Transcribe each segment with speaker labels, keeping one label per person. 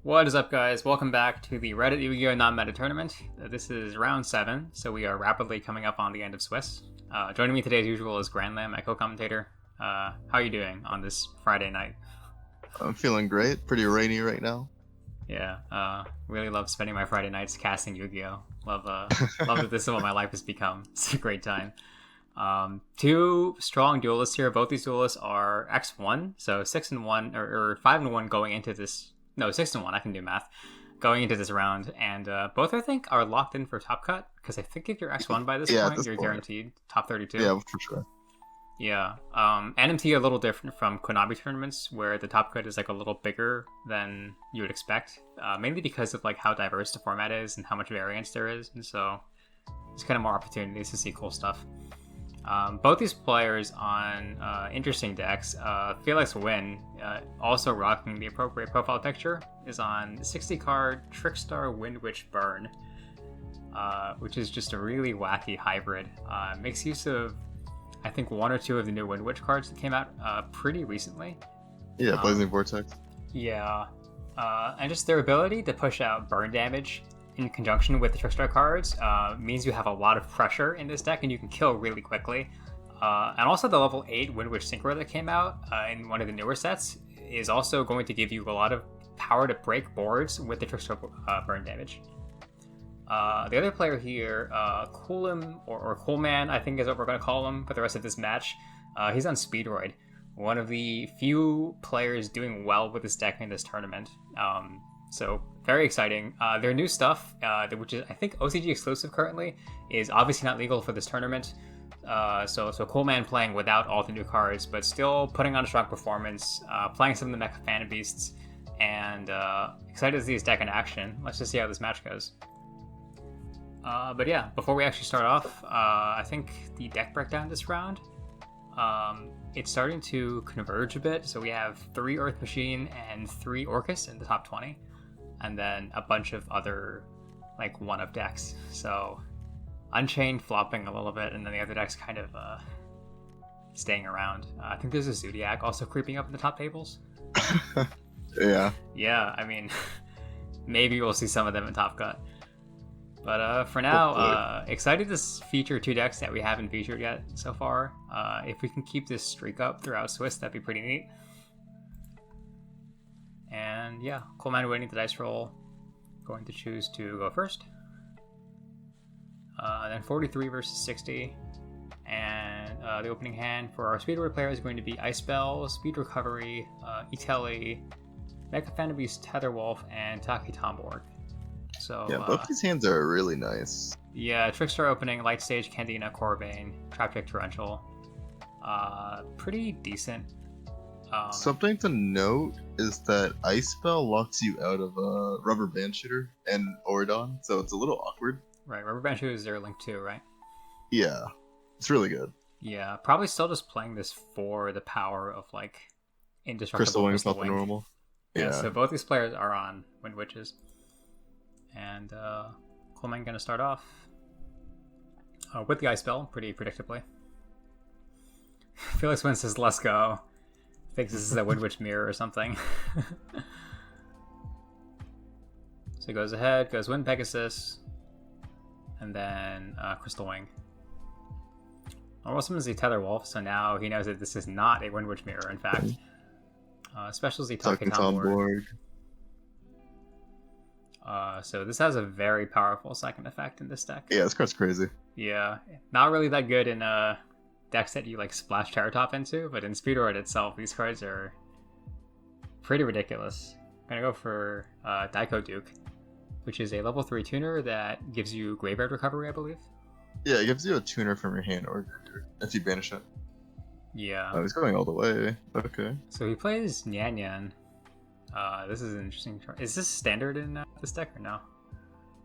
Speaker 1: What is up, guys? Welcome back to the Reddit Yu-Gi-Oh! Nonmeta tournament. This is round 7, so we are rapidly coming up on the end of Swiss. Joining me today, as usual, is Grandlam, my co-commentator. How are you doing on this Friday night?
Speaker 2: I'm feeling great. Pretty rainy right now.
Speaker 1: Yeah, really love spending my Friday nights casting Yu-Gi-Oh! Love that this is what my life has become. It's a great time. Two strong duelists here. Both these duelists are X1, so 6-1 or 5-1 going into this. No, 6-1. I can do math. Going into this round, and both I think are locked in for top cut because I think if you're X1 by this point, you're guaranteed top 32.
Speaker 2: Yeah, for sure.
Speaker 1: Yeah. NMT are a little different from Konabi tournaments where the top cut is like a little bigger than you would expect, mainly because of like how diverse the format is and how much variance there is, and so there's kind of more opportunities to see cool stuff. Both these players on interesting decks. Felix Win, also rocking the appropriate profile picture, is on 60-card Trickstar Windwitch Burn, which is just a really wacky hybrid. Makes use of, I think, one or two of the new Windwitch cards that came out pretty recently.
Speaker 2: Yeah, Blazing Vortex.
Speaker 1: Yeah, and just their ability to push out burn damage in conjunction with the Trickstar cards means you have a lot of pressure in this deck and you can kill really quickly. And also the level 8 Windwitch Synchro that came out in one of the newer sets is also going to give you a lot of power to break boards with the Trickstar burn damage. The other player here, Coolum, or Coolman, I think is what we're going to call him for the rest of this match. He's on Speedroid, one of the few players doing well with this deck in this tournament. So very exciting. Their new stuff, which is I think OCG exclusive currently, is obviously not legal for this tournament. So Coolman playing without all the new cards, but still putting on a strong performance, playing some of the Mecha Fan Beasts, and excited to see his deck in action. Let's just see how this match goes. But yeah, before we actually start off, I think the deck breakdown this round, it's starting to converge a bit. So we have 3 Earth Machine and 3 Orcus in the top 20. And then a bunch of other, like, one-up decks. So, Unchained flopping a little bit, and then the other decks kind of staying around. I think there's a Zodiac also creeping up in the top tables.
Speaker 2: Yeah.
Speaker 1: Yeah, I mean, maybe we'll see some of them in Top Cut. But for now, excited to feature 2 decks that we haven't featured yet so far. If we can keep this streak up throughout Swiss, that'd be pretty neat. And yeah, Coolman winning the dice roll, going to choose to go first. Then 43 versus 60. And the opening hand for our Speedroid player is going to be Ice Bell, Speed Recovery, Itelli, Mecha Fan Beast, Tetherwolf, and Taki Tomborg. So
Speaker 2: yeah, both these hands are really nice.
Speaker 1: Yeah, Trickstar opening, Light Stage, Candina, Corbane, Traptic Torrential. Pretty decent.
Speaker 2: Something to note is that Ice Spell locks you out of Rubber Band Shooter and Oridon, so it's a little awkward.
Speaker 1: Right, Rubber Band Shooter is their link too, right?
Speaker 2: Yeah, it's really good.
Speaker 1: Yeah, probably still just playing this for the power of, like, indestructible
Speaker 2: Crystal Wing's
Speaker 1: Crystal
Speaker 2: not
Speaker 1: Wing.
Speaker 2: the normal.
Speaker 1: Yeah, so both these players are on Windwitches. And Coleman gonna start off with the Ice Bell, pretty predictably. Felix Win says, let's go. Thinks this is a Windwitch mirror or something. So he goes ahead, goes Wind Pegasus, and then Crystal Wing. Almost summons the Tetherwolf, so now he knows that this is not a Windwitch mirror, in fact. Specials the Taki Tomborg. So this has a very powerful second effect in this deck.
Speaker 2: Yeah, this card's crazy.
Speaker 1: Yeah, not really that good in decks that you like splash Terror Top into, but in Speedroid itself, these cards are pretty ridiculous. I'm gonna go for Daiko Duke, which is a level 3 tuner that gives you Graveyard Recovery, I believe.
Speaker 2: Yeah, it gives you a tuner from your hand or if you banish it.
Speaker 1: Yeah.
Speaker 2: Oh, he's going all the way. Okay.
Speaker 1: So he plays Nyan Nyan. This is an interesting chart. Is this standard in this deck or no?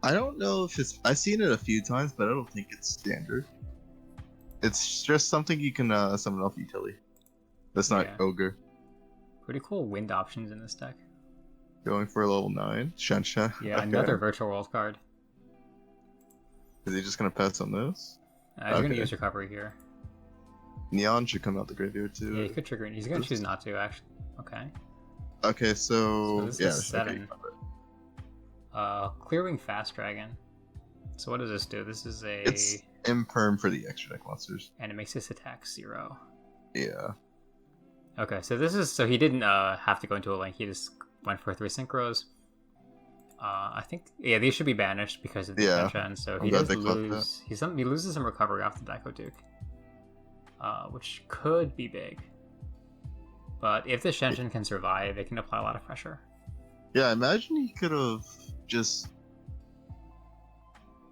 Speaker 2: I don't know if it's... I've seen it a few times, but I don't think it's standard. It's just something you can summon off utility. That's not Ogre.
Speaker 1: Pretty cool wind options in this deck.
Speaker 2: Going for a level 9. Shansha.
Speaker 1: Yeah,
Speaker 2: okay.
Speaker 1: Another Virtual World card.
Speaker 2: Is he just going to pass on this?
Speaker 1: He's going to use Recovery here.
Speaker 2: Neon should come out the graveyard too.
Speaker 1: Yeah, he could trigger it. He's going to choose not to, actually. Okay.
Speaker 2: Okay, so
Speaker 1: this is 7. Clearwing Fast Dragon. So what does this do? This is a...
Speaker 2: It's imperm for the extra deck monsters.
Speaker 1: And it makes this attack 0.
Speaker 2: Yeah.
Speaker 1: Okay, so this is... So he didn't have to go into a link. He just went for 3 synchros. I think... Yeah, these should be banished because of the extension. So he does lose... He loses some recovery off the Daiko Duke. Which could be big. But if the Shenshin can survive, it can apply a lot of pressure.
Speaker 2: Yeah, I imagine he could have just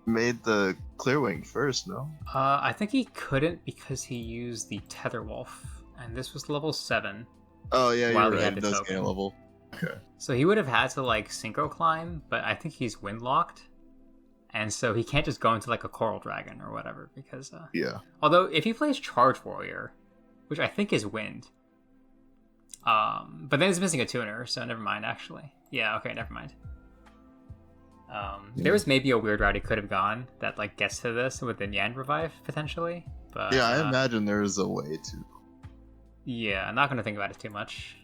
Speaker 2: made the Clearwing first, no?
Speaker 1: I think he couldn't because he used the Tether Wolf, and this was level 7.
Speaker 2: Oh yeah, you're right. It does gain a level. Okay.
Speaker 1: So he would have had to like synchro climb, but I think he's wind locked, and so he can't just go into like a Coral Dragon or whatever because.
Speaker 2: Yeah.
Speaker 1: Although if he plays Charge Warrior, which I think is wind. But then he's missing a tuner, so never mind. Actually, yeah. Okay, never mind. There was maybe a weird route he could have gone that like gets to this with the Yan revive potentially, but
Speaker 2: yeah, I imagine there's a way to.
Speaker 1: Yeah, I'm not going to think about it too much.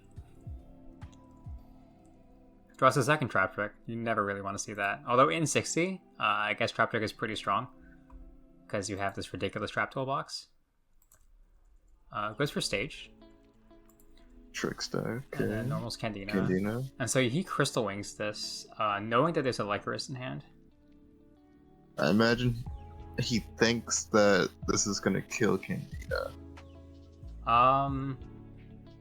Speaker 1: Draws a second Trap Trick. You never really want to see that. Although in 60, I guess Trap Trick is pretty strong because you have this ridiculous trap toolbox. Goes for stage.
Speaker 2: Trickstar. Okay.
Speaker 1: And then normal's Candina.
Speaker 2: Candina.
Speaker 1: And so he Crystal Wings this, knowing that there's a Lycoris in hand.
Speaker 2: I imagine he thinks that this is going to kill Candina.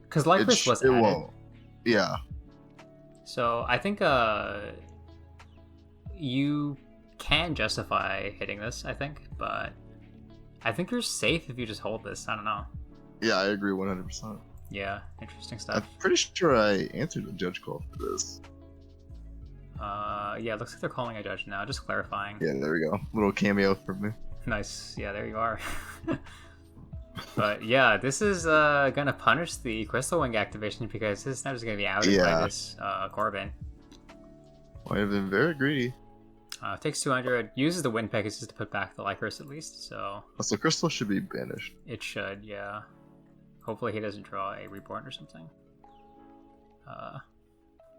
Speaker 1: Because Lycoris was added.
Speaker 2: Won't. Yeah.
Speaker 1: So I think you can justify hitting this, I think, but I think you're safe if you just hold this. I don't know.
Speaker 2: Yeah, I agree 100%.
Speaker 1: Yeah, interesting stuff.
Speaker 2: I'm pretty sure I answered the judge call for this.
Speaker 1: Yeah, it looks like they're calling a judge now, just clarifying.
Speaker 2: Yeah, there we go. Little cameo from me.
Speaker 1: Nice. Yeah, there you are. But yeah, this is gonna punish the Crystal Wing activation because this is not just gonna be outed by this Corbin.
Speaker 2: Might have been very greedy.
Speaker 1: Takes 200, uses the Wind Pegasus to put back the Lycoris at least, so...
Speaker 2: So Crystal should be banished.
Speaker 1: It should, yeah. Hopefully he doesn't draw a Reborn or something.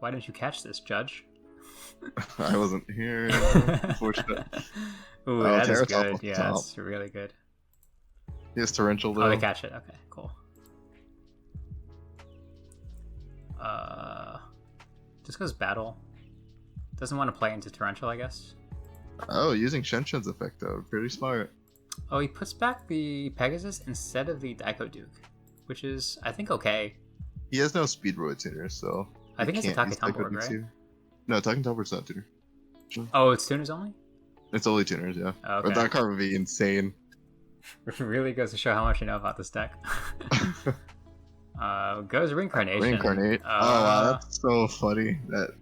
Speaker 1: Why didn't you catch this, Judge?
Speaker 2: I wasn't here. Unfortunate.
Speaker 1: Ooh, that is good. Yeah, that's really good.
Speaker 2: He has Torrential though.
Speaker 1: Oh, they catch it. Okay, cool. Just goes Battle. Doesn't want to play into Torrential, I guess.
Speaker 2: Oh, using Shenshin's effect though. Pretty smart.
Speaker 1: Oh, he puts back the Pegasus instead of the Daiko Duke, which is, I think, okay.
Speaker 2: He has no Speedroid tuner, so...
Speaker 1: I think it's a Take Template, right?
Speaker 2: No, Take Template's not tuner.
Speaker 1: Oh, it's tuners only?
Speaker 2: It's only tuners, yeah.
Speaker 1: Okay.
Speaker 2: But that card would be insane.
Speaker 1: It really goes to show how much you know about this deck. Goes Reincarnation.
Speaker 2: Reincarnate. Oh, wow, that's so funny. That...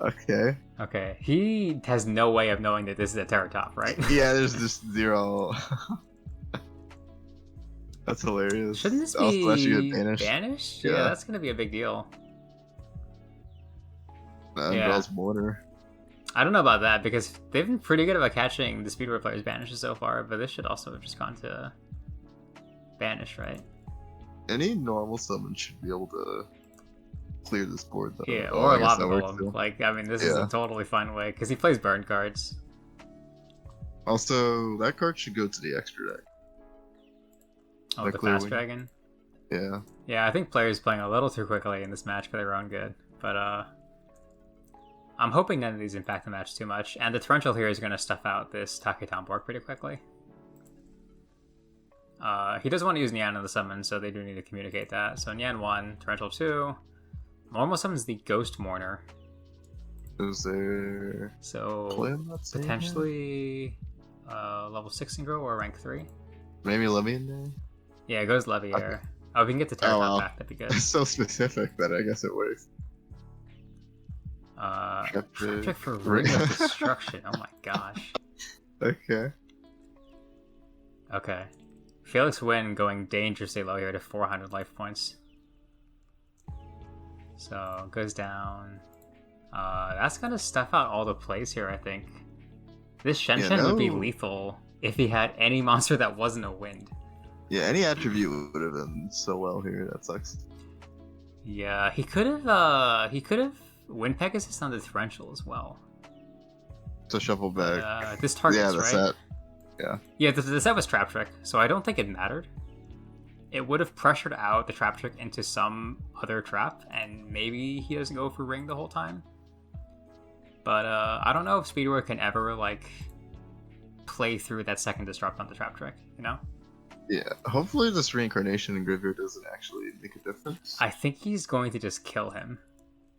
Speaker 2: Okay.
Speaker 1: Okay, he has no way of knowing that this is a Terra Top, right?
Speaker 2: Yeah, there's just zero... That's hilarious.
Speaker 1: Shouldn't this be banished? Yeah, that's gonna be a big deal.
Speaker 2: Draws water.
Speaker 1: I don't know about that because they've been pretty good about catching the Speedroid players banishes so far, but this should also have just gone to banish, right?
Speaker 2: Any normal summon should be able to clear this board though.
Speaker 1: Yeah, or Lava Golem. Like, I mean, this is a totally fun way because he plays burn cards.
Speaker 2: Also, that card should go to the extra deck.
Speaker 1: Oh, the Fast Dragon?
Speaker 2: Yeah. Yeah,
Speaker 1: I think players playing a little too quickly in this match for their own good. But, I'm hoping none of these impact the match too much. And the Torrential here is going to stuff out this Taketan board pretty quickly. He doesn't want to use Nyan in the summon, so they do need to communicate that. So Nyan 1, Torrential 2. Normal summons the Ghost Mourner.
Speaker 2: Is there...
Speaker 1: So, potentially level 6 Synchro or rank 3.
Speaker 2: Maybe Levy in there?
Speaker 1: Yeah, it goes Levy here. Oh, if we can get the Terra back, that'd be good.
Speaker 2: It's so specific that I guess it works.
Speaker 1: Check for Ring of Destruction. Oh my gosh.
Speaker 2: Okay.
Speaker 1: Okay. Felix Wynn going dangerously low here to 400 life points. So, goes down. That's gonna stuff out all the plays here, I think. This Shenshin would be lethal if he had any monster that wasn't a wind.
Speaker 2: Yeah, any attribute would have been so well here. That sucks.
Speaker 1: Yeah, he could have. Wind Pegasus on the differential as well.
Speaker 2: To shuffle back.
Speaker 1: This targets,
Speaker 2: yeah, the
Speaker 1: right?
Speaker 2: set. Yeah.
Speaker 1: Yeah, the set was Trap Trick, so I don't think it mattered. It would have pressured out the Trap Trick into some other trap, and maybe he doesn't go for Ring the whole time. But I don't know if Speedroid can ever, like, play through that second Disrupt on the Trap Trick, you know?
Speaker 2: Yeah, hopefully this Reincarnation in Graveyard doesn't actually make a difference.
Speaker 1: I think he's going to just kill him.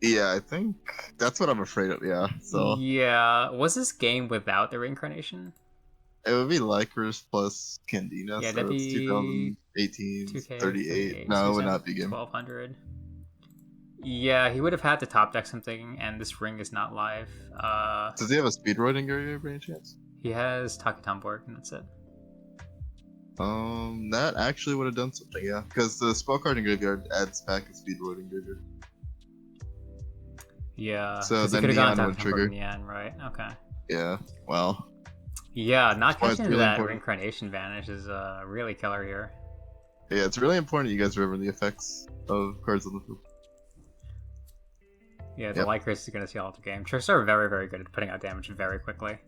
Speaker 2: Yeah, I think that's what I'm afraid of, yeah. So
Speaker 1: yeah, was this game without the Reincarnation?
Speaker 2: It would be Lycris plus Candina,
Speaker 1: yeah,
Speaker 2: so
Speaker 1: that'd
Speaker 2: it's
Speaker 1: be
Speaker 2: 2018,
Speaker 1: 2K,
Speaker 2: 38. No, it would not be game.
Speaker 1: 1200. Yeah, he would have had to top deck something, and this ring is not live.
Speaker 2: Does he have a Speedroid in Graveyard by any chance?
Speaker 1: He has Taketomborg, and that's it.
Speaker 2: That actually would have done something, yeah. Because the spell card in Graveyard adds back a Speedroid in Graveyard.
Speaker 1: Yeah,
Speaker 2: so then
Speaker 1: he could have gone
Speaker 2: would trigger.
Speaker 1: Neon, right? Okay.
Speaker 2: Yeah, well.
Speaker 1: Yeah, not catching
Speaker 2: really
Speaker 1: that
Speaker 2: important.
Speaker 1: Reincarnation Vanish is really killer here.
Speaker 2: Yeah, it's really important you guys remember the effects of cards on the field.
Speaker 1: Yeah, the Lycris is going to see all the game. Trickstar are very, very good at putting out damage very quickly.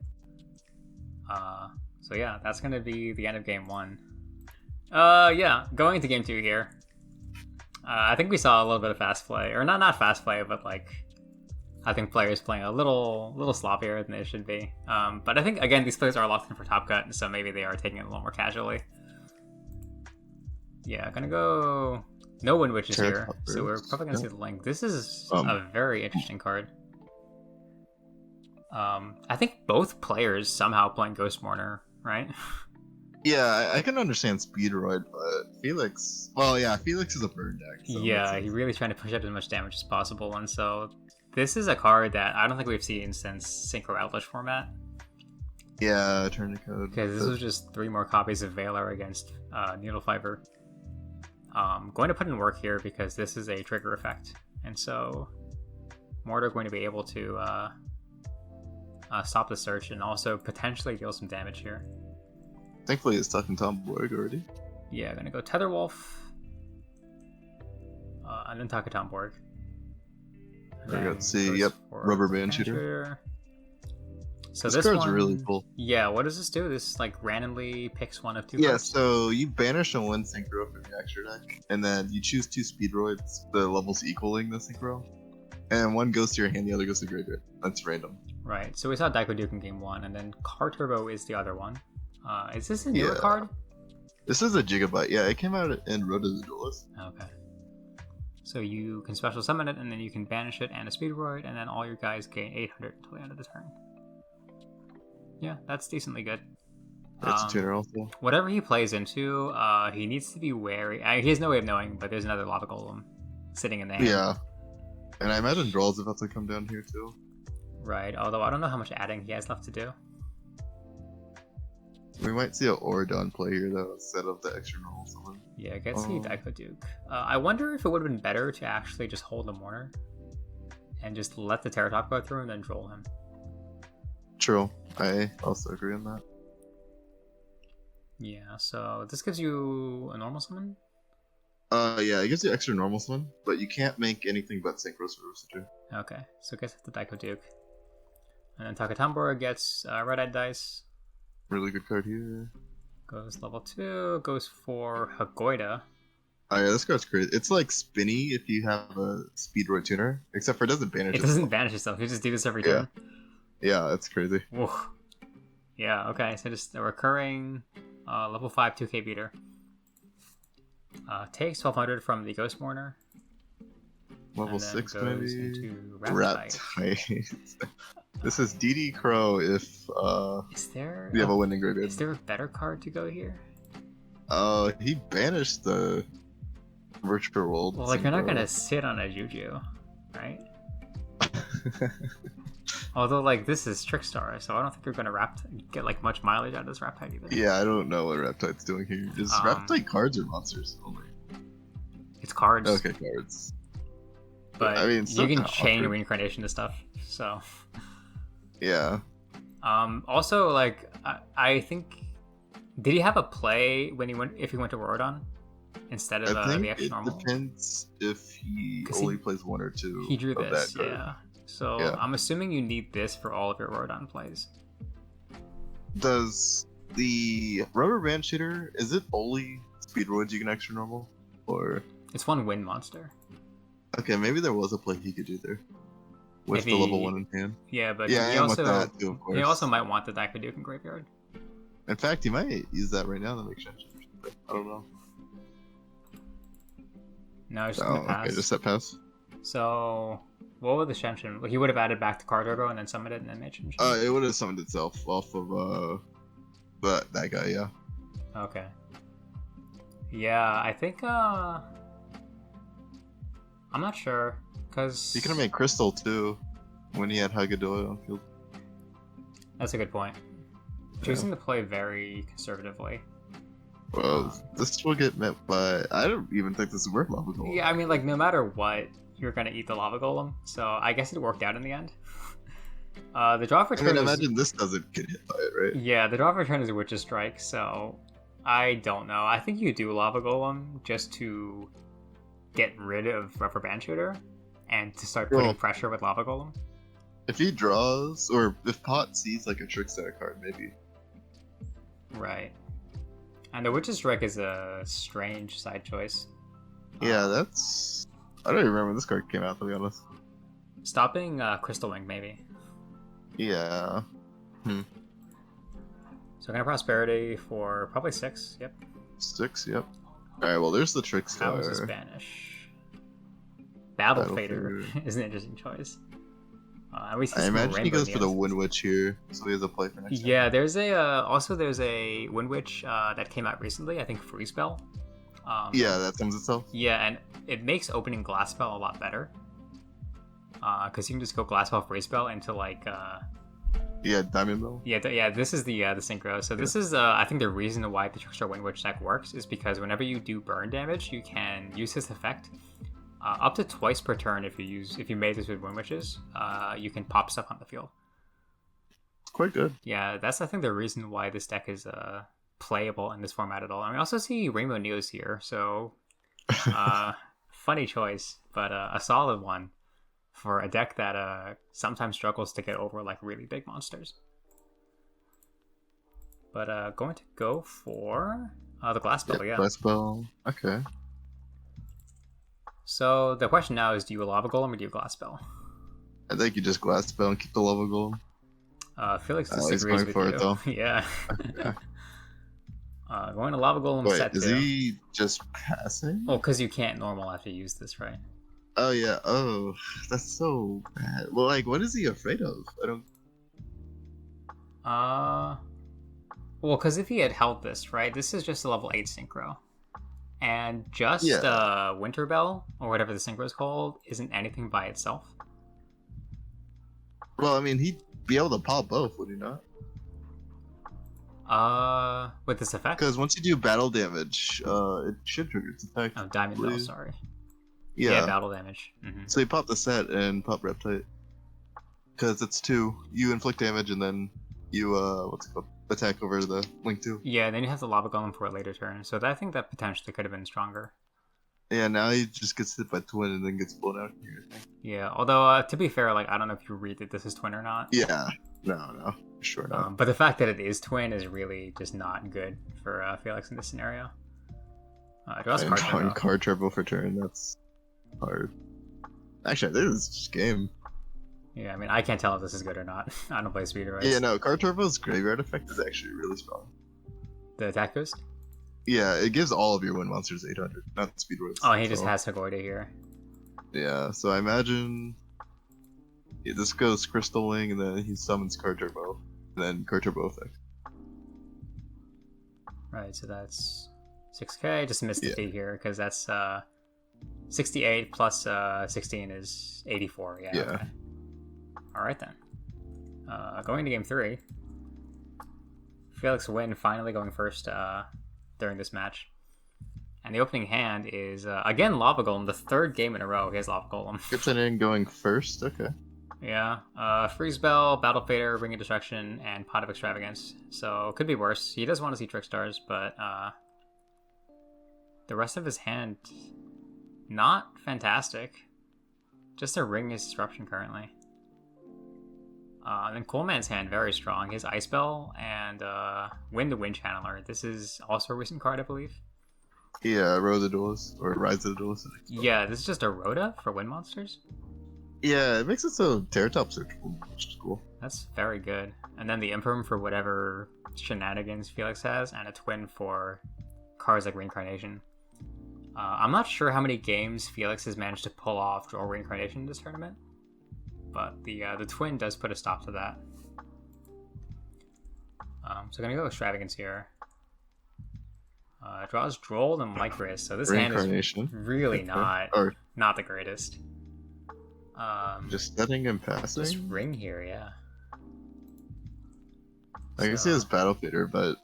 Speaker 1: So yeah, that's going to be the end of game 1. Yeah, going into game 2 here. I think we saw a little bit of fast play. Or not fast play, but like... I think players playing a little sloppier than they should be. But I think, again, these players are locked in for top cut, so maybe they are taking it a little more casually. Yeah, gonna go... No Windwitch is here, so we're probably gonna see the link. This is a very interesting card. I think both players somehow playing Ghost Mourner, right?
Speaker 2: Yeah, I can understand Speedroid, but Felix... Well, yeah, Felix is a burn deck. So
Speaker 1: yeah, he's really trying to push out as much damage as possible, and so... This is a card that I don't think we've seen since Synchro Outlash format.
Speaker 2: Yeah, turn the code.
Speaker 1: Because this was just 3 more copies of Valor against Needle Fiber. Going to put in work here because this is a trigger effect. And so Mortar going to be able to stop the search and also potentially deal some damage here.
Speaker 2: Thankfully it's Taketomborg already.
Speaker 1: Yeah, going to go Tetherwolf. And then Taketomborg.
Speaker 2: Let's see, yep, Rubber Band Shooter.
Speaker 1: So
Speaker 2: this card's really cool.
Speaker 1: Yeah, what does this do? This like randomly picks one of 2
Speaker 2: Yeah,
Speaker 1: cards?
Speaker 2: so you banish and 1 Synchro from your extra deck, and then you choose 2 Speedroids, the levels equaling the Synchro, and 1 goes to your hand, the other goes to graveyard. That's random.
Speaker 1: Right, so we saw Daiko Duke in game 1, and then Car Turbo is the other one. Is this a newer card?
Speaker 2: This is a Gigabyte, yeah, it came out in Road to the Duelist.
Speaker 1: Okay. So you can special summon it, and then you can banish it and a Speedroid, and then all your guys gain 800 until the end of the turn. Yeah, that's decently good.
Speaker 2: That's a tuner also.
Speaker 1: Whatever he plays into, he needs to be wary. He has no way of knowing, but there's another Lava Golem sitting in the hand.
Speaker 2: Yeah. And I imagine Drawl's about to come down here too.
Speaker 1: Right, although I don't know how much adding he has left to do.
Speaker 2: We might see an Oradon play here though, instead of the extra normal summon.
Speaker 1: Yeah, I can see Daiko Duke. I wonder if it would have been better to actually just hold the Mourner and just let the Terratop go through and then troll him.
Speaker 2: True. I also agree on that.
Speaker 1: Yeah, so this gives you a normal summon?
Speaker 2: Yeah, it gives you extra normal summon, but you can't make anything but Synchro Service too.
Speaker 1: Okay, so it gets the Daiko Duke. And then Taketomborg gets Red-Eyed Dice.
Speaker 2: Really good card here.
Speaker 1: Goes level 2, goes for Hagoida.
Speaker 2: Oh yeah, this card's crazy. It's like spinny if you have a Speedroid tuner, except for it doesn't banish itself.
Speaker 1: It doesn't banish itself, you just do this every turn.
Speaker 2: Yeah, it's crazy.
Speaker 1: Whoa. Yeah, okay, so just a recurring level 5 2k beater. Takes 1200 from the Ghost Mourner.
Speaker 2: Level 6
Speaker 1: goes
Speaker 2: maybe?
Speaker 1: into
Speaker 2: Raptite. This is DD Crow if you have a winning graveyard.
Speaker 1: Is there a better card to go here?
Speaker 2: He banished the Virtual World.
Speaker 1: Well, like, you're not gonna sit on a Juju, right? Although, like, this is Trickstar, so I don't think you're gonna get like much mileage out of this Raptite either.
Speaker 2: Yeah, I don't know what Raptite's doing here. Is Raptite cards or monsters only?
Speaker 1: It's cards.
Speaker 2: Okay, cards.
Speaker 1: But
Speaker 2: I mean,
Speaker 1: you can chain reincarnation to stuff, so...
Speaker 2: Yeah.
Speaker 1: Also, like, I think... Did he have a play when if he went to Rorodon? Instead of the extra normal?
Speaker 2: It depends if he only plays 1 or 2.
Speaker 1: He drew this, yeah. So
Speaker 2: Yeah.
Speaker 1: I'm assuming you need this for all of your Rodon plays.
Speaker 2: Does the rubber band shooter, is it only Speedroids you can extra normal? Or
Speaker 1: It's one wind monster.
Speaker 2: okay, maybe there was a play he could do there. With
Speaker 1: If
Speaker 2: the level
Speaker 1: he-
Speaker 2: 1 in hand.
Speaker 1: Yeah, but
Speaker 2: Yeah,
Speaker 1: he
Speaker 2: and
Speaker 1: also
Speaker 2: with that too, of course.
Speaker 1: he also might want the Daikaduke in Graveyard.
Speaker 2: In fact, he might use that right now to make Shenshin or something. I don't know.
Speaker 1: No, he's just gonna pass.
Speaker 2: Okay, just set pass.
Speaker 1: So what would the Shenshin? He would have added back to Card Turbo and then summoned it and then made Shenshin.
Speaker 2: It would have summoned itself off of that guy, yeah.
Speaker 1: Okay. Yeah, I think I'm not sure because
Speaker 2: He could have made Crystal too when he had Haggadoy on field.
Speaker 1: that's a good point. Choosing to play very conservatively.
Speaker 2: Well, this will get met by. I don't even think this is worth Lava Golem.
Speaker 1: Yeah, I mean, like no matter what, you're gonna eat the Lava Golem. So I guess it worked out in the end. The draw for
Speaker 2: I
Speaker 1: turn.
Speaker 2: mean,
Speaker 1: is,
Speaker 2: imagine this doesn't get hit by it, right?
Speaker 1: Yeah, the draw for turn is a Witch's Strike. So I don't know. I think you do Lava Golem just to get rid of Rubber Band Shooter and to start putting pressure with Lava Golem.
Speaker 2: If he draws, or if Pot sees like a Trickstar card, maybe.
Speaker 1: Right. And the Witch's Strike is a strange side choice.
Speaker 2: Yeah, that's. I don't even remember when this card came out, to be honest.
Speaker 1: Stopping Crystal Wing, maybe.
Speaker 2: Yeah.
Speaker 1: So kind of Prosperity for probably 6. Yep.
Speaker 2: 6, yep. Alright, well, there's the
Speaker 1: How is the
Speaker 2: Trickstar.
Speaker 1: Spanish? Battle
Speaker 2: Battle
Speaker 1: Fader is an interesting choice. We see
Speaker 2: I
Speaker 1: some
Speaker 2: imagine he
Speaker 1: Rainbow
Speaker 2: goes for the
Speaker 1: Neons.
Speaker 2: Windwitch here, so he has a play for next time.
Speaker 1: Yeah, there's a also there's a Windwitch that came out recently. I think Free Spell.
Speaker 2: Yeah, that sums itself.
Speaker 1: Yeah, and it makes opening Glass Spell a lot better. Because you can just go Glass Spell Free Spell into like.
Speaker 2: Yeah, Diamond Bell.
Speaker 1: Yeah, this is the synchro. So this is I think the reason why the Trickstar Windwitch deck works is because whenever you do burn damage, you can use this effect up to twice per turn. If you made this with Windwitches, you can pop stuff on the field.
Speaker 2: Quite good.
Speaker 1: Yeah, that's I think the reason why this deck is playable in this format at all. And we also see Rainbow Neos here, so funny choice, but a solid one for a deck that sometimes struggles to get over like really big monsters. But going to go for the Glass Spell, yeah.
Speaker 2: Glass Bell. Okay.
Speaker 1: So the question now is, do you Lava Golem or do you Glass Spell?
Speaker 2: I think you just Glass Bell and keep the Lava Golem.
Speaker 1: Felix
Speaker 2: he's
Speaker 1: disagrees
Speaker 2: going
Speaker 1: with
Speaker 2: for
Speaker 1: you.
Speaker 2: it, though.
Speaker 1: Yeah.
Speaker 2: Okay.
Speaker 1: Going to Lava Golem
Speaker 2: Wait,
Speaker 1: set
Speaker 2: is
Speaker 1: 2.
Speaker 2: he just passing?
Speaker 1: Oh, because you can't normal after you use this, right?
Speaker 2: Oh yeah. Oh, that's so bad. Well, like, what is he afraid of? I don't.
Speaker 1: Well, because if he had held this, right, this is just a level 8 synchro. And just Winter Bell, or whatever the synchro is called, isn't anything by itself.
Speaker 2: Well, I mean, he'd be able to pop both, would he not?
Speaker 1: With this effect?
Speaker 2: Because once you do battle damage, it should trigger its attack.
Speaker 1: Oh, Diamond Bell,
Speaker 2: please.
Speaker 1: sorry.
Speaker 2: Yeah.
Speaker 1: Battle damage. Mm-hmm.
Speaker 2: So you pop the set and pop Reptite. Because it's 2. You inflict damage and then you, what's it called? Attack over the Link 2.
Speaker 1: Yeah, then you have the Lava Golem for a later turn. So I think that potentially could have been stronger.
Speaker 2: Yeah, now he just gets hit by Twin and then gets blown out here, I think.
Speaker 1: Yeah, although, to be fair, like, I don't know if you read that this is Twin or not.
Speaker 2: Yeah. No. Sure not.
Speaker 1: But the fact that it is Twin is really just not good for Felix in this scenario. Draws
Speaker 2: And
Speaker 1: card turn, though.
Speaker 2: card turbo for turn, that's hard. Actually, this is just game.
Speaker 1: Yeah, I mean, I can't tell if this is good or not. I don't play Speedroid.
Speaker 2: Yeah, no, card turbo's graveyard effect is actually really strong.
Speaker 1: The attack boost?
Speaker 2: Yeah, it gives all of your wind monsters 800, not Speedroids.
Speaker 1: Oh, he just has Hagoida here.
Speaker 2: Yeah, so I imagine this goes Crystal Wing, and then he summons card turbo, and then card turbo effect.
Speaker 1: Right, so that's 6k. Just missed the
Speaker 2: Yeah.
Speaker 1: feat here, because that's 68 plus 16 is 84. Yeah.
Speaker 2: Yeah.
Speaker 1: Okay. Alright then. Going to game 3. Felix Wynn finally going first during this match. And the opening hand is, again, Lava Golem. The 3rd game in a row he has Lava Golem.
Speaker 2: Gibson in going first, okay.
Speaker 1: Yeah. Freeze Bell, Battle Fader, Ring of Destruction, and Pot of Extravagance. So, could be worse. He does want to see Trickstars, but the rest of his hand, not fantastic. Just a Ring of Disruption currently. Then Coleman's hand, very strong. His Ice Bell and Windwitch Handler. This is also a recent card, I believe.
Speaker 2: Yeah, Row the Duelist, or Rise of the Duelist.
Speaker 1: Yeah, this is just a Rhoda for wind monsters.
Speaker 2: Yeah, it makes it so Terratop's searchable, which is cool.
Speaker 1: That's very good. And then the Imperm for whatever shenanigans Felix has, and a twin for cards like Reincarnation. I'm not sure how many games Felix has managed to pull off Draw Reincarnation in this tournament, but the twin does put a stop to that. So I'm gonna go Extravagance here. Draws Droll and Lycris, so this hand is really not the greatest.
Speaker 2: Just setting and passing?
Speaker 1: Just Ring here, yeah.
Speaker 2: I can see his Battle Fader, but...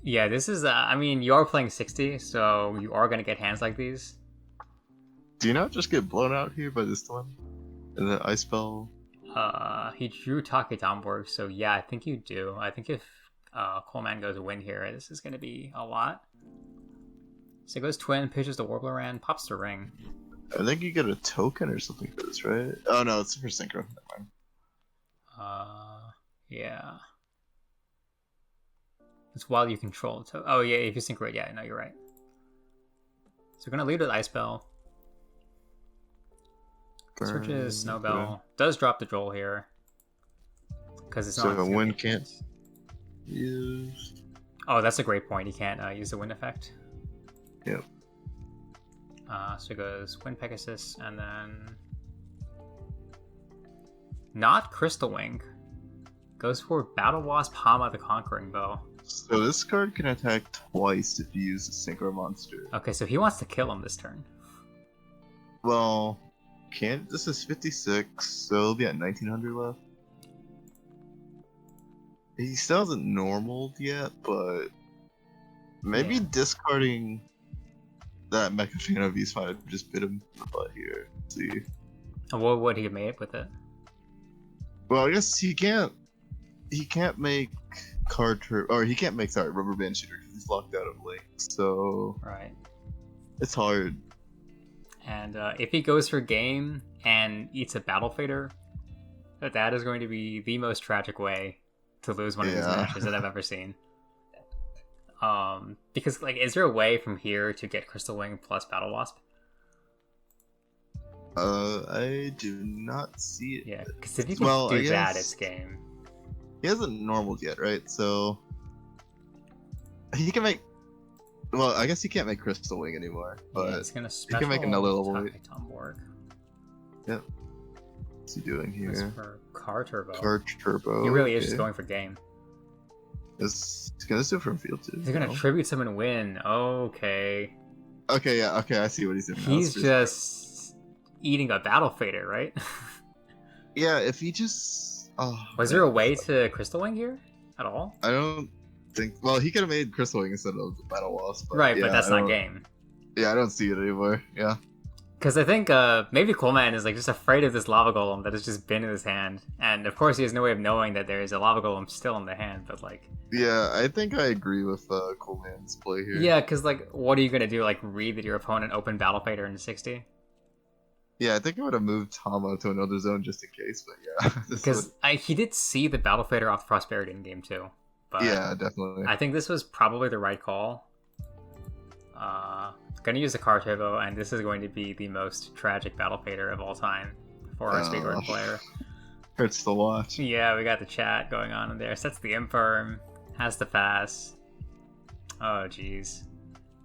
Speaker 1: Yeah, this is, I mean, you are playing 60, so you are going to get hands like these.
Speaker 2: Do you not just get blown out here by this one? And the Ice Bell?
Speaker 1: He drew Take Tomborg, so yeah, I think you do. I think if Coleman goes win here, this is going to be a lot. So it goes Twin, pitches the Warbler, pops the Ring.
Speaker 2: I think you get a token or something for this, right? Oh no, it's for Synchro. Never mind.
Speaker 1: Yeah. It's while you control. Oh yeah, if you Synchro, yeah, no, you're right. So we're gonna lead with Ice Bell. Searches Snowbell. Does drop the Droll here. Because it's not.
Speaker 2: So the wind can't use.
Speaker 1: Oh, that's a great point. He can't use the wind effect.
Speaker 2: Yep.
Speaker 1: So it goes Wind Pegasus, and then not Crystal Wing. Goes for Battle Wasp Hama the Conquering Bow.
Speaker 2: So this card can attack twice if you use a Synchro monster.
Speaker 1: Okay, so he wants to kill him this turn.
Speaker 2: Well, can't. This is 56, so it'll be at 1900 left. He still hasn't normaled yet, but maybe discarding that Mecha Fan of Beast might just bit him in the butt here. Let's see.
Speaker 1: And what would he have made with it?
Speaker 2: Well, I guess he can't make he can't make Rubber Band Shooter because he's locked out of Link. So
Speaker 1: right,
Speaker 2: it's hard.
Speaker 1: And if he goes for game and eats a Battle Fader, that is going to be the most tragic way to lose one of these matches that I've ever seen. Because like, is there a way from here to get Crystal Wing plus Battle Wasp?
Speaker 2: I do not see it.
Speaker 1: Yeah, because if you can do that, it's game.
Speaker 2: He hasn't normaled yet, right? So he can make. Well, I guess he can't make Crystal Wing anymore, but
Speaker 1: he's gonna
Speaker 2: he can make another level.
Speaker 1: Tomborg.
Speaker 2: Yep. What's he doing here?
Speaker 1: That's for Car Turbo.
Speaker 2: Car Turbo.
Speaker 1: He really is just going for game.
Speaker 2: He's gonna do it from field too.
Speaker 1: He's gonna tribute summon and win. Okay.
Speaker 2: Okay, yeah, okay, I see what he's doing.
Speaker 1: He's just eating a Battle Fader, right?
Speaker 2: Yeah, if he just. Oh,
Speaker 1: was there a way to Crystal Wing here at all?
Speaker 2: I don't think. Well, he could have made Crystal Wing instead of Battle Wasp.
Speaker 1: Right, but that's not game.
Speaker 2: Yeah, I don't see it anymore. Yeah.
Speaker 1: Because I think maybe Coleman is like just afraid of this Lava Golem that has just been in his hand, and of course he has no way of knowing that there is a Lava Golem still in the hand. But like,
Speaker 2: yeah, I think I agree with Coleman's play here.
Speaker 1: Yeah, because like, what are you gonna do? Like, read that your opponent opened Battle Fader in 60?
Speaker 2: Yeah, I think I would have moved Hama to another zone just in case, but yeah.
Speaker 1: Because he did see the Battle Fader off the Prosperity in game 2. But
Speaker 2: yeah, definitely.
Speaker 1: I think this was probably the right call. Gonna use the Car Turbo, and this is going to be the most tragic Battle Fader of all time for our Speedroid player.
Speaker 2: Hurts to watch.
Speaker 1: Yeah, we got the chat going on in there. Sets the Infirm, has the pass. Oh, jeez.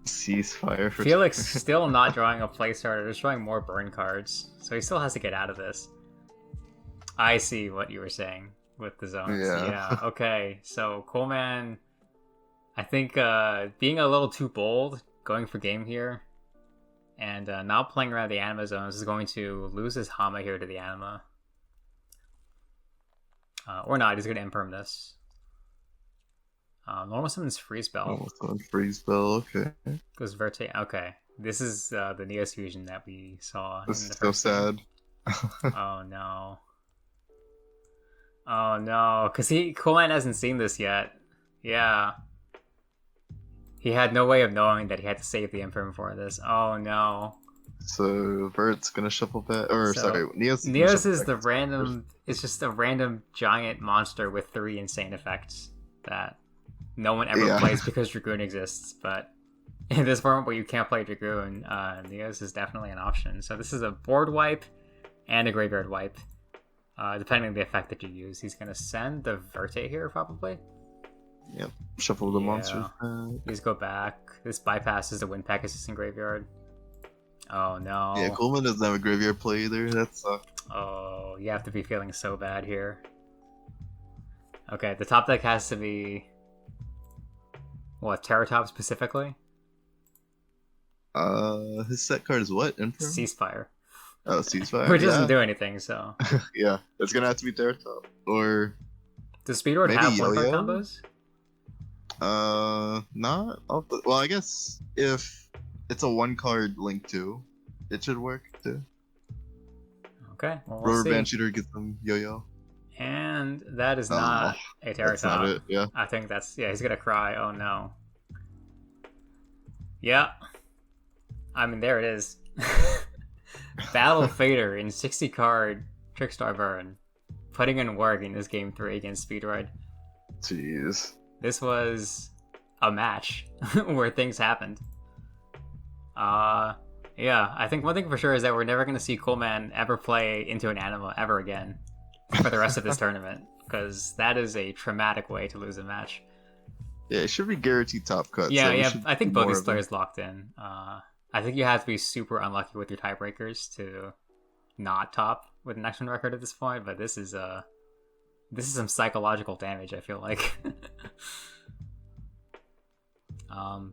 Speaker 2: Ceasefire.
Speaker 1: Felix still not drawing a play starter, just drawing more burn cards, so he still has to get out of this. I see what you were saying with the zones. Yeah. Okay, so Coleman, I think being a little too bold, going for game here, and not playing around the Anima zones is going to lose his Hama here to the Anima. Or not, he's going to Imperm this. Normal summons Freeze Spell.
Speaker 2: Normal summon Freeze Spell, okay.
Speaker 1: Goes Verte. Okay, this is the Neos Fusion that we saw.
Speaker 2: This is so sad.
Speaker 1: Oh no. Oh no, because Coleman hasn't seen this yet. Yeah. He had no way of knowing that he had to save the Infirm for this. Oh no.
Speaker 2: So Vert's gonna shuffle back, or
Speaker 1: So,
Speaker 2: sorry, Neos.
Speaker 1: Neos is the random. It's just a random giant monster with 3 insane effects that no one ever plays because Dragoon exists. But in this format where you can't play Dragoon, Neos is definitely an option. So this is a board wipe and a graveyard wipe, depending on the effect that you use. He's gonna send the Verte here probably.
Speaker 2: Yep. Shuffle the monsters.
Speaker 1: These go back. This bypasses the Windpack Assistant Graveyard. Oh no.
Speaker 2: Yeah, Coleman doesn't have a graveyard play either. That sucks.
Speaker 1: Oh, you have to be feeling so bad here. Okay, the top deck has to be... What, Terratop specifically?
Speaker 2: His set card is what? Emperor?
Speaker 1: Ceasefire.
Speaker 2: Oh, Ceasefire.
Speaker 1: Which doesn't do anything, so...
Speaker 2: Yeah, it's gonna have to be Terratop. Or...
Speaker 1: Does Speedroid have one-card combos?
Speaker 2: Not... Well, I guess if it's a 1-card Link 2, it should work too.
Speaker 1: Okay, well,
Speaker 2: Rubber Band Shooter gets some Yo-Yo.
Speaker 1: And that is not a Terratop.
Speaker 2: That's not it, yeah.
Speaker 1: I think that's... Yeah, he's gonna cry. Oh no. Yeah. I mean, there it is. Battle Fader in 60-card Trickstar Burn. Putting in work in this game 3 against Speedroid.
Speaker 2: Jeez.
Speaker 1: This was a match where things happened. Yeah, I think one thing for sure is that we're never going to see Coolman ever play into an Anima ever again for the rest of this tournament, because that is a traumatic way to lose a match.
Speaker 2: Yeah, it should be guaranteed top cut.
Speaker 1: Yeah, I think both these players locked in. I think you have to be super unlucky with your tiebreakers to not top with an X1 record at this point, but this is some psychological damage, I feel like.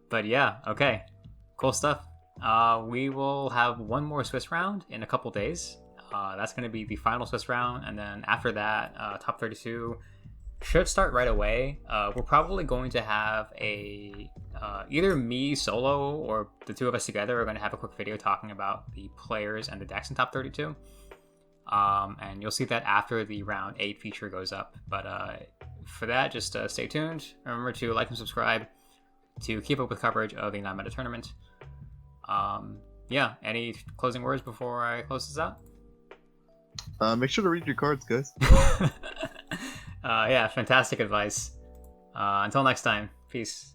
Speaker 1: But yeah, okay. Cool stuff. We will have one more Swiss round in a couple days. That's going to be the final Swiss round, and then after that, top 32 should start right away. We're probably going to have either me solo or the two of us together are going to have a quick video talking about the players and the decks in top 32. And you'll see that after the round 8 feature goes up. But for that, just stay tuned. Remember to like and subscribe to keep up with coverage of the Nonmeta tournament. Yeah, any closing words before I close this out?
Speaker 2: Make sure to read your cards, guys.
Speaker 1: Yeah, fantastic advice. Until next time, peace.